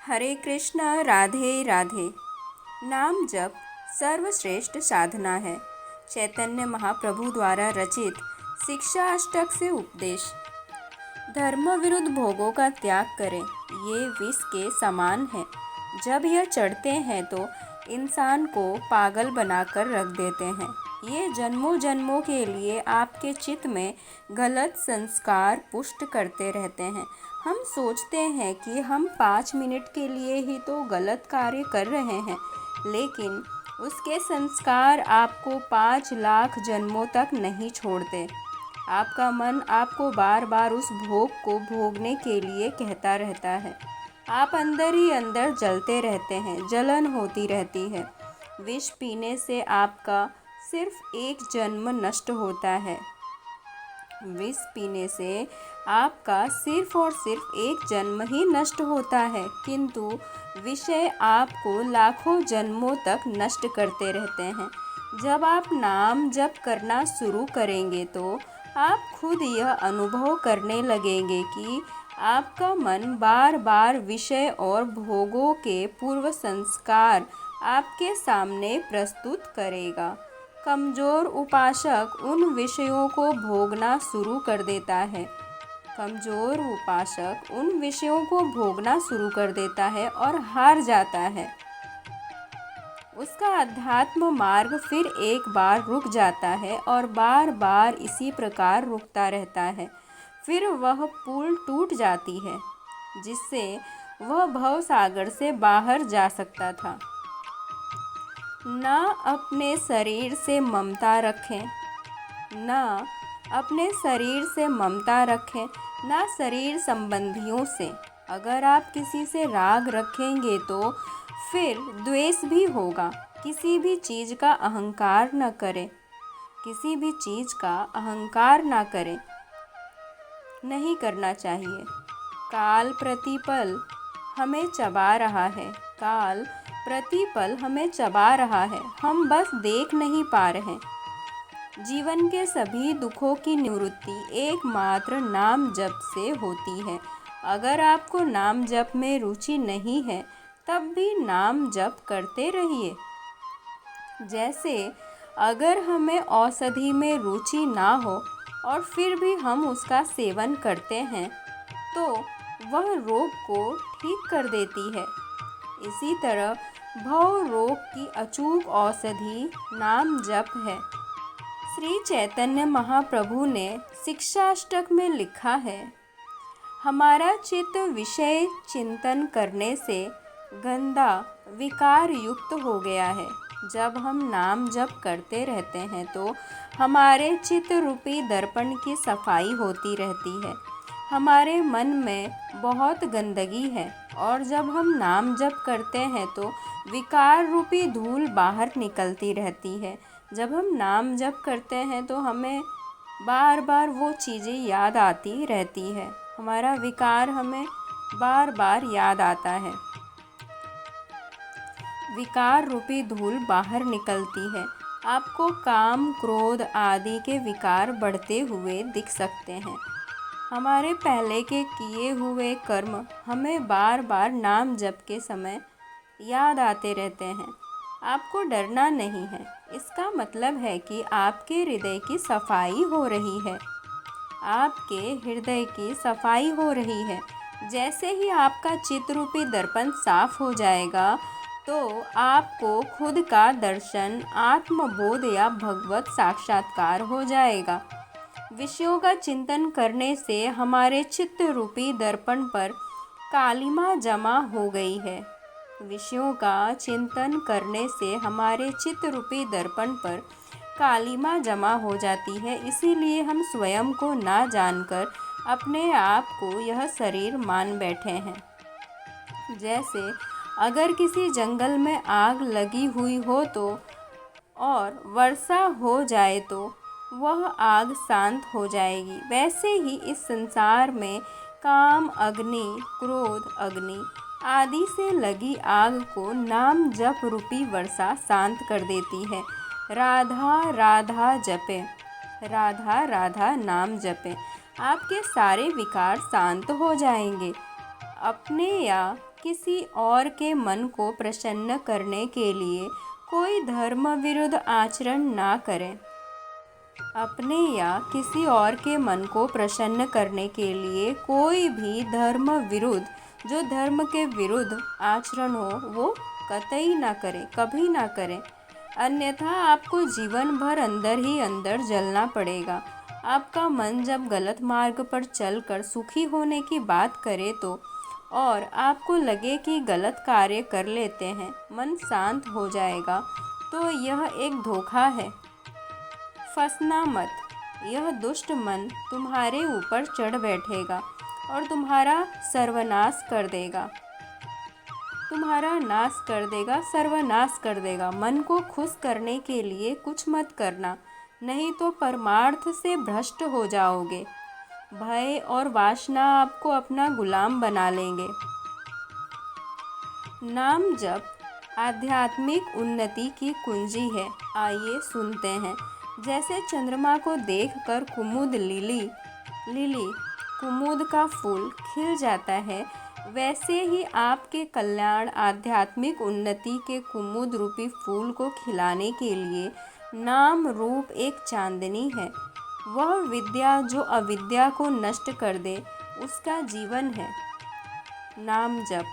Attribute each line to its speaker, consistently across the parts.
Speaker 1: हरे कृष्ण राधे राधे। नाम जप सर्वश्रेष्ठ साधना है। चैतन्य महाप्रभु द्वारा रचित शिक्षा अष्टक से उपदेश। धर्म विरुद्ध भोगों का त्याग करें, ये विष के समान है। जब यह चढ़ते हैं तो इंसान को पागल बनाकर रख देते हैं। ये जन्मों जन्मों के लिए आपके चित्त में गलत संस्कार पुष्ट करते रहते हैं। हम सोचते हैं कि हम 5 मिनट के लिए ही तो गलत कार्य कर रहे हैं, लेकिन उसके संस्कार आपको 5 लाख जन्मों तक नहीं छोड़ते। आपका मन आपको बार बार उस भोग को भोगने के लिए कहता रहता है। आप अंदर ही अंदर जलते रहते हैं, जलन होती रहती है। विष पीने से आपका सिर्फ एक जन्म नष्ट होता है। विष पीने से आपका सिर्फ और सिर्फ एक जन्म ही नष्ट होता है, किंतु विषय आपको लाखों जन्मों तक नष्ट करते रहते हैं। जब आप नाम जप करना शुरू करेंगे तो आप खुद यह अनुभव करने लगेंगे कि आपका मन बार बार विषय और भोगों के पूर्व संस्कार आपके सामने प्रस्तुत करेगा। कमज़ोर उपासक उन विषयों को भोगना शुरू कर देता है। कमज़ोर उपासक उन विषयों को भोगना शुरू कर देता है और हार जाता है। उसका अध्यात्म मार्ग फिर एक बार रुक जाता है और बार बार इसी प्रकार रुकता रहता है। फिर वह पुल टूट जाती है जिससे वह भव सागर से बाहर जा सकता था। ना अपने शरीर से ममता रखें, ना अपने शरीर से ममता रखें, ना शरीर संबंधियों से। अगर आप किसी से राग रखेंगे तो फिर द्वेष भी होगा। किसी भी चीज़ का अहंकार न करें, किसी भी चीज़ का अहंकार ना करें, नहीं करना चाहिए। काल प्रतिपल हमें चबा रहा है, काल प्रतिपल हमें चबा रहा है, हम बस देख नहीं पा रहे। जीवन के सभी दुखों की निवृत्ति एकमात्र नाम जप से होती है। अगर आपको नाम जप में रुचि नहीं है, तब भी नाम जप करते रहिए। जैसे अगर हमें औषधि में रुचि ना हो और फिर भी हम उसका सेवन करते हैं, तो वह रोग को ठीक कर देती है। इसी तरह भव रोग की अचूक औषधि नाम जप है। श्री चैतन्य महाप्रभु ने शिक्षाष्टक में लिखा है, हमारा चित्त विषय चिंतन करने से गंदा विकार युक्त हो गया है। जब हम नाम जप करते रहते हैं तो हमारे चित्त रूपी दर्पण की सफाई होती रहती है। हमारे मन में बहुत गंदगी है और जब हम नाम जप करते हैं तो विकार रूपी धूल बाहर निकलती रहती है। जब हम नाम जप करते हैं तो हमें बार बार वो चीज़ें याद आती रहती है। हमारा विकार हमें बार बार याद आता है। विकार रूपी धूल बाहर निकलती है। आपको काम क्रोध आदि के विकार बढ़ते हुए दिख सकते हैं। हमारे पहले के किए हुए कर्म हमें बार बार नाम जप के समय याद आते रहते हैं। आपको डरना नहीं है, इसका मतलब है कि आपके हृदय की सफाई हो रही है। आपके हृदय की सफाई हो रही है। जैसे ही आपका चित्रूपी दर्पण साफ हो जाएगा तो आपको खुद का दर्शन, आत्मबोध या भगवत साक्षात्कार हो जाएगा। विषयों का चिंतन करने से हमारे चित्त रूपी दर्पण पर कालिमा जमा हो गई है। विषयों का चिंतन करने से हमारे चित्त रूपी दर्पण पर कालिमा जमा हो जाती है। इसीलिए हम स्वयं को ना जानकर अपने आप को यह शरीर मान बैठे हैं। जैसे अगर किसी जंगल में आग लगी हुई हो तो और वर्षा हो जाए तो वह आग शांत हो जाएगी, वैसे ही इस संसार में काम अग्नि, क्रोध अग्नि आदि से लगी आग को नाम जप रूपी वर्षा शांत कर देती है। राधा राधा जपे, राधा राधा नाम जपे, आपके सारे विकार शांत हो जाएंगे। अपने या किसी और के मन को प्रसन्न करने के लिए कोई धर्म विरुद्ध आचरण ना करें। अपने या किसी और के मन को प्रसन्न करने के लिए कोई भी धर्म विरुद्ध, जो धर्म के विरुद्ध आचरण हो, वो कतई ना करें, कभी ना करें। अन्यथा आपको जीवन भर अंदर ही अंदर जलना पड़ेगा। आपका मन जब गलत मार्ग पर चलकर सुखी होने की बात करे तो, और आपको लगे कि गलत कार्य कर लेते हैं, मन शांत हो जाएगा, तो यह एक धोखा है। फंसना मत। यह दुष्ट मन तुम्हारे ऊपर चढ़ बैठेगा और तुम्हारा सर्वनाश कर देगा, तुम्हारा नाश कर देगा, सर्वनाश कर देगा। मन को खुश करने के लिए कुछ मत करना, नहीं तो परमार्थ से भ्रष्ट हो जाओगे। भय और वासना आपको अपना गुलाम बना लेंगे। नाम जप आध्यात्मिक उन्नति की कुंजी है। आइए सुनते हैं। जैसे चंद्रमा को देखकर कुमुद लिली कुमुद का फूल खिल जाता है, वैसे ही आपके कल्याण आध्यात्मिक उन्नति के कुमुद रूपी फूल को खिलाने के लिए नाम रूप एक चांदनी है। वह विद्या जो अविद्या को नष्ट कर दे, उसका जीवन है नाम जप।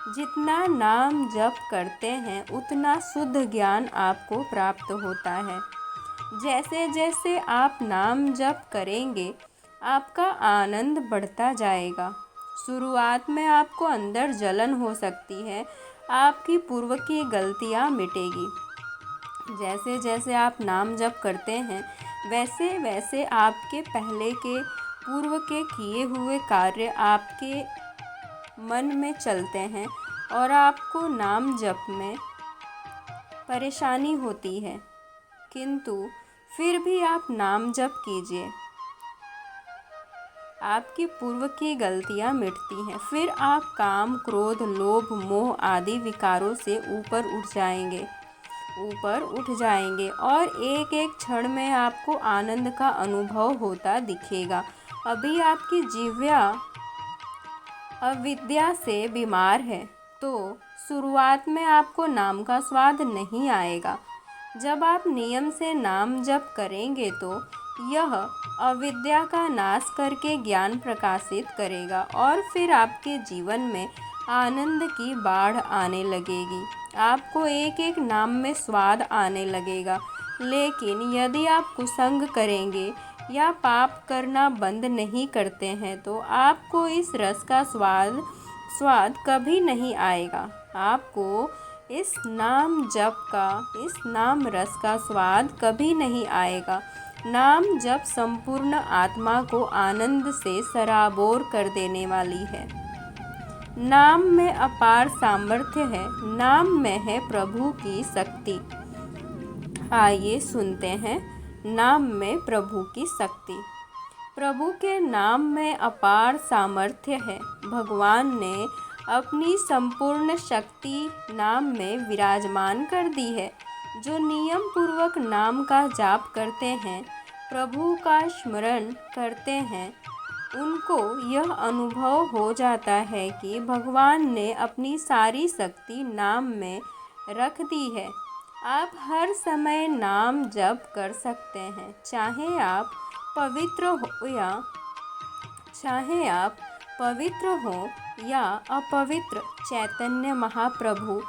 Speaker 1: जितना नाम जप करते हैं, उतना शुद्ध ज्ञान आपको प्राप्त होता है। जैसे जैसे आप नाम जप करेंगे, आपका आनंद बढ़ता जाएगा। शुरुआत में आपको अंदर जलन हो सकती है, आपकी पूर्व की गलतियाँ मिटेगी। जैसे जैसे आप नाम जप करते हैं, वैसे वैसे आपके पहले के पूर्व के किए हुए कार्य आपके मन में चलते हैं और आपको नाम जप में परेशानी होती है, किंतु फिर भी आप नाम जप कीजिए, आपकी पूर्व की गलतियाँ मिटती हैं। फिर आप काम, क्रोध, लोभ, मोह आदि विकारों से ऊपर उठ जाएंगे और एक एक क्षण में आपको आनंद का अनुभव होता दिखेगा। अभी आपकी जिह्वा अविद्या से बीमार है, तो शुरुआत में आपको नाम का स्वाद नहीं आएगा। जब आप नियम से नाम जप करेंगे तो यह अविद्या का नाश करके ज्ञान प्रकाशित करेगा और फिर आपके जीवन में आनंद की बाढ़ आने लगेगी। आपको एक एक नाम में स्वाद आने लगेगा। लेकिन यदि आप कुसंग करेंगे या पाप करना बंद नहीं करते हैं, तो आपको इस रस का स्वाद कभी नहीं आएगा। आपको इस नाम जप का, इस नाम रस का स्वाद कभी नहीं आएगा। नाम जप संपूर्ण आत्मा को आनंद से सराबोर कर देने वाली है। नाम में अपार सामर्थ्य है। नाम में है प्रभु की शक्ति। आइए सुनते हैं नाम में प्रभु की शक्ति। प्रभु के नाम में अपार सामर्थ्य है। भगवान ने अपनी संपूर्ण शक्ति नाम में विराजमान कर दी है। जो नियम पूर्वक नाम का जाप करते हैं, प्रभु का स्मरण करते हैं, उनको यह अनुभव हो जाता है कि भगवान ने अपनी सारी शक्ति नाम में रख दी है। आप हर समय नाम जप कर सकते हैं, चाहे आप पवित्र हो या अपवित्र। चैतन्य महाप्रभु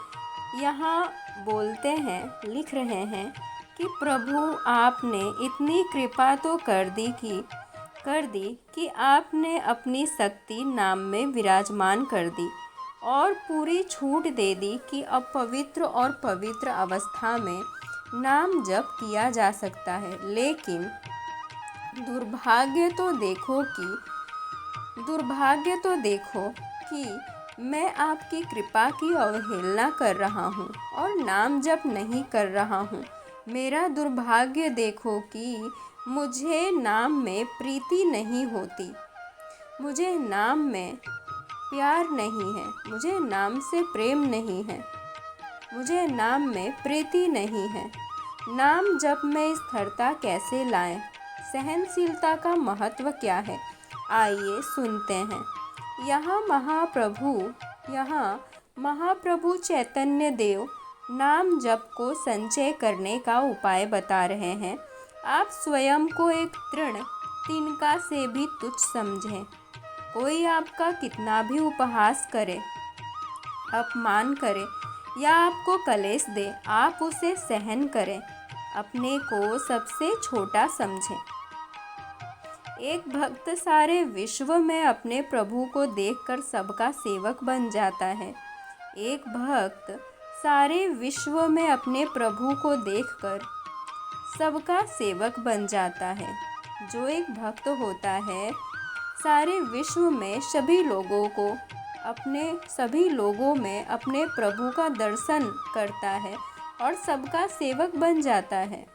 Speaker 1: यहाँ बोलते हैं, लिख रहे हैं कि प्रभु आपने इतनी कृपा तो कर दी कि आपने अपनी शक्ति नाम में विराजमान कर दी और पूरी छूट दे दी कि अपवित्र और पवित्र अवस्था में नाम जप किया जा सकता है। लेकिन दुर्भाग्य तो देखो कि मैं आपकी कृपा की अवहेलना कर रहा हूँ और नाम जप नहीं कर रहा हूँ। मेरा दुर्भाग्य देखो कि मुझे नाम में प्रीति नहीं होती, मुझे नाम में प्यार नहीं है, मुझे नाम से प्रेम नहीं है, मुझे नाम में प्रीति नहीं है। नाम जप में स्थिरता कैसे लाएं? सहनशीलता का महत्व क्या है? आइए सुनते हैं। यहाँ महाप्रभु यहाँ महाप्रभु चैतन्य देव नाम जप को संचय करने का उपाय बता रहे हैं। आप स्वयं को एक तृण तिनका से भी तुच्छ समझें। कोई आपका कितना भी उपहास करे, अपमान करे या आपको कलेश दे, आप उसे सहन करें। अपने को सबसे छोटा समझें। एक भक्त सारे विश्व में अपने प्रभु को देखकर सबका सेवक बन जाता है। एक भक्त सारे विश्व में अपने प्रभु को देखकर सबका सेवक बन जाता है। जो एक भक्त होता है सारे विश्व में सभी लोगों में अपने प्रभु का दर्शन करता है और सबका सेवक बन जाता है।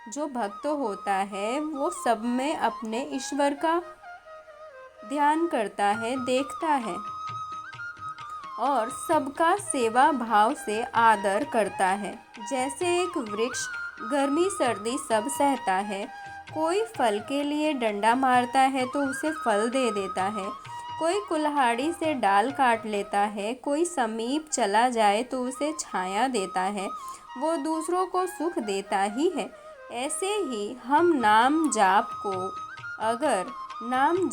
Speaker 1: जो भक्त होता है वो सब में अपने ईश्वर का ध्यान करता है, देखता है और सबका सेवा भाव से आदर करता है। जैसे एक वृक्ष गर्मी सर्दी सब सहता है। कोई फल के लिए डंडा मारता है तो उसे फल दे देता है। कोई कुल्हाड़ी से डाल काट लेता है। कोई समीप चला जाए तो उसे छाया देता है। वो दूसरों को सुख देता ही है। ऐसे ही हम नाम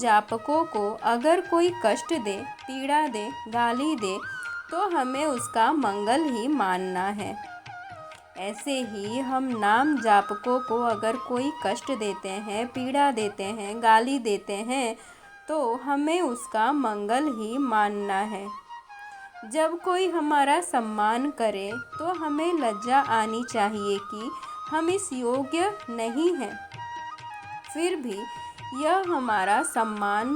Speaker 1: जापकों को अगर कोई कष्ट दे, पीड़ा दे, गाली दे तो हमें उसका मंगल ही मानना है। ऐसे ही हम नाम जापकों को अगर कोई कष्ट देते हैं, पीड़ा देते हैं, गाली देते हैं तो हमें उसका मंगल ही मानना है। जब कोई हमारा सम्मान करे तो हमें लज्जा आनी चाहिए कि हम इस योग्य नहीं हैं। फिर भी यह हमारा सम्मान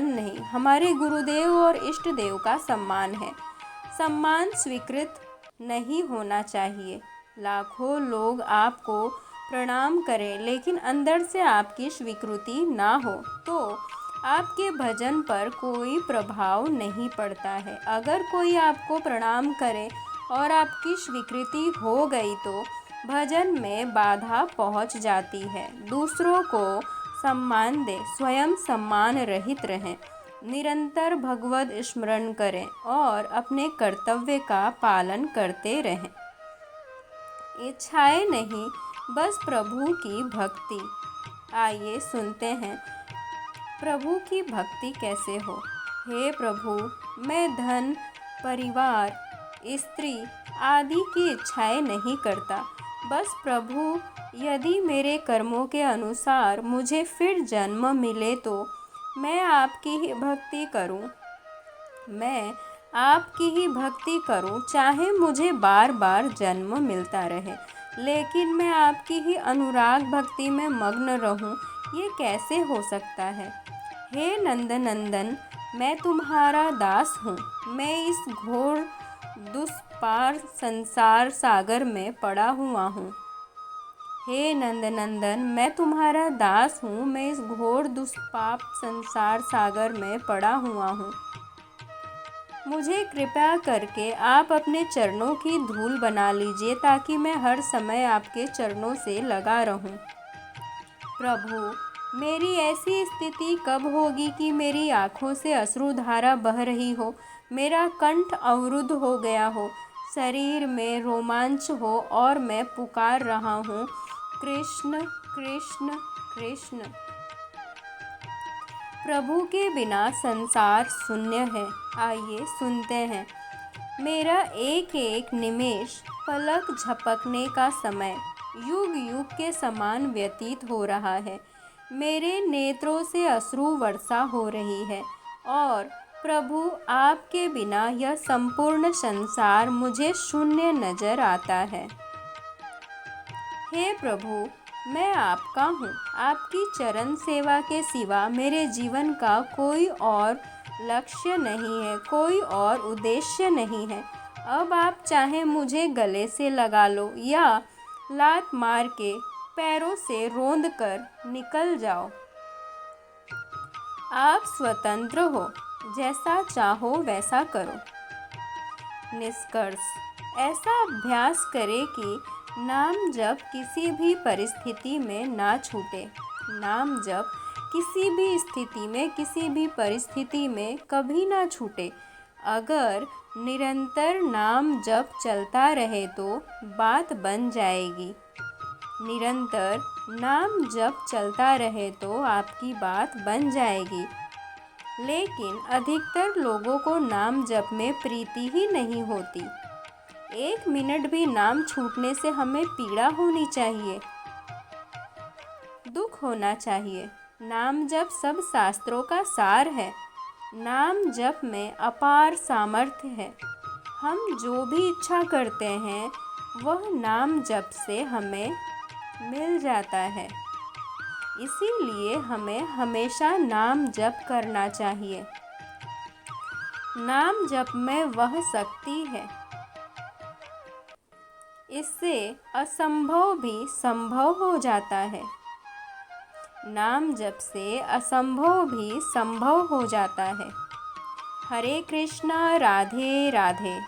Speaker 1: नहीं, हमारे गुरुदेव और इष्ट देव का सम्मान है। सम्मान स्वीकृत नहीं होना चाहिए। लाखों लोग आपको प्रणाम करें लेकिन अंदर से आपकी स्वीकृति ना हो तो आपके भजन पर कोई प्रभाव नहीं पड़ता है। अगर कोई आपको प्रणाम करे और आपकी स्वीकृति हो गई तो भजन में बाधा पहुंच जाती है। दूसरों को सम्मान दें, स्वयं सम्मान रहित रहें, निरंतर भगवत स्मरण करें और अपने कर्तव्य का पालन करते रहें। इच्छाएं नहीं, बस प्रभु की भक्ति। आइए सुनते हैं प्रभु की भक्ति कैसे हो। हे प्रभु, मैं धन, परिवार, स्त्री आदि की इच्छाएं नहीं करता। बस प्रभु, यदि मेरे कर्मों के अनुसार मुझे फिर जन्म मिले तो मैं आपकी ही भक्ति करूं। चाहे मुझे बार बार जन्म मिलता रहे, लेकिन मैं आपकी ही अनुराग भक्ति में मग्न रहूं, ये कैसे हो सकता है। हे नंदनंदन, मैं तुम्हारा दास हूँ। मैं इस घोर दुष्पार संसार सागर में पड़ा हुआ हूँ। हे नंदनंदन, मैं तुम्हारा दास हूँ। मैं इस घोर दुष्पाप संसार सागर में पड़ा हुआ हूँ। मुझे कृपया करके आप अपने चरणों की धूल बना लीजिए ताकि मैं हर समय आपके चरणों से लगा रहूं। प्रभु, मेरी ऐसी स्थिति कब होगी कि मेरी आँखों से अश्रुधारा बह रही हो, मेरा कंठ अवरुद्ध हो गया हो, शरीर में रोमांच हो और मैं पुकार रहा हूँ, कृष्ण कृष्ण कृष्ण। प्रभु के बिना संसार शून्य है। आइए सुनते हैं। मेरा एक एक निमेष पलक झपकने का समय युग युग के समान व्यतीत हो रहा है। मेरे नेत्रों से अश्रु वर्षा हो रही है और प्रभु, आपके बिना यह संपूर्ण संसार मुझे शून्य नजर आता है। हे प्रभु, मैं आपका हूँ। आपकी चरण सेवा के सिवा मेरे जीवन का कोई और लक्ष्य नहीं है, कोई और उद्देश्य नहीं है। अब आप चाहे मुझे गले से लगा लो या लात मार के पैरों से रौंद कर निकल जाओ। आप स्वतंत्र हो, जैसा चाहो वैसा करो। निष्कर्ष, ऐसा अभ्यास करें कि नाम जप किसी भी परिस्थिति में ना छूटे। नाम जप किसी भी स्थिति में, किसी भी परिस्थिति में कभी ना छूटे। अगर निरंतर नाम जप चलता रहे तो बात बन जाएगी। निरंतर नाम जप चलता रहे तो आपकी बात बन जाएगी। लेकिन अधिकतर लोगों को नाम जप में प्रीति ही नहीं होती। 1 मिनट भी नाम छूटने से हमें पीड़ा होनी चाहिए, दुख होना चाहिए। नाम जप सब शास्त्रों का सार है। नाम जप में अपार सामर्थ्य है। हम जो भी इच्छा करते हैं वह नाम जप से हमें मिल जाता है। इसीलिए हमें हमेशा नाम जप करना चाहिए। नाम जप में वह शक्ति है, इससे असंभव भी संभव हो जाता है। नाम जप से असंभव भी संभव हो जाता है। हरे कृष्णा, राधे राधे।